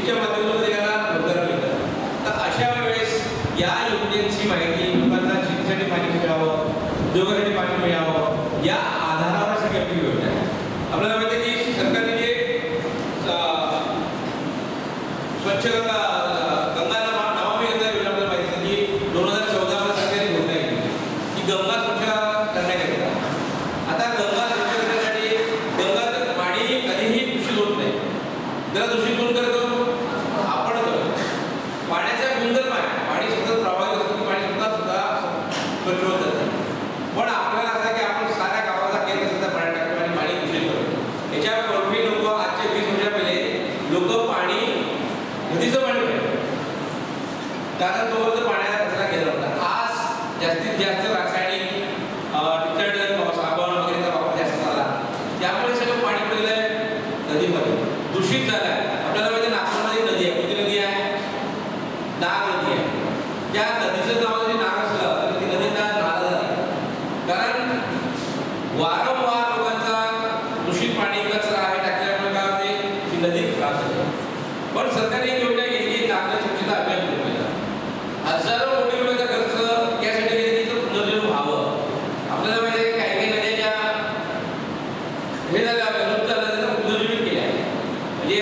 शेतीच्या माध्यमातून याला रोजगार मिळतात. तर अशा वेळेस या योजनेची माहिती लोकांना शेतीसाठी पाणी मिळावं, उद्योगासाठी पाणी मिळावं या आधारावर सगळी आपली योजना आहे. आपल्याला माहिती आहे की सरकारने जे स्वच्छ गंगा नमामि गंगा योजना आपल्याला माहिती आहे की 2014 मध्ये सरकारने घोषणा केली की गंगा स्वच्छ करण्याकरिता. आता गंगा स्वच्छ करण्यासाठी गंगाचं पाणी कधीही दूषित होत नाही. जरा दूषित कोण करतो? आपण करतो. पाण्याचा गुणधर्म आहे, पाणी सतत प्रवाहित असतं, पाणी सुद्धा स्वच्छ होत जातं. पण आपल्याला असं की आपण साऱ्या गावाचा केंद्र सुद्धा पाणी टाकतो आणि पाणी दूषित करतो. याच्या पूर्वी लोक आजच्या 20 वर्षा पहिले लोक पाणी नदीचं पाणी प्यायचं, कारण तोपर्यंत पाण्याचा कचरा केला होता. आज जास्तीत जास्त रासायनिक डिटर्जंट, साबण वगैरेचा वापर जास्त झाला, त्यामुळे सगळं पाणी पडलंय नदीमध्ये, दूषित झालंय. आपल्याला माहिती नागपूरमध्ये नदी आहे, कोणती नदी आहे? नाग नदी आहे. त्या नदीचं नाव जरी नाग असलं तर ती नदी नाला झाली, कारण वारंवार लोकांचा दूषित पाणी कचरा आहे टाकल्यामुळे काय होते, ती नदी खराब होते. पण सरकारने एक योजना केली की नागरिक स्वच्छता अभियान सुरू केलं. हजारो कोटी रुपयाचा खर्च यासाठी केला की तिथं पुनर्जीवन व्हावं. आपल्याला माहिती आहे काही काही नद्या ज्या हे झाल्या लुप्त झाल्या त्यांना पुनर्जीवित केल्या, म्हणजे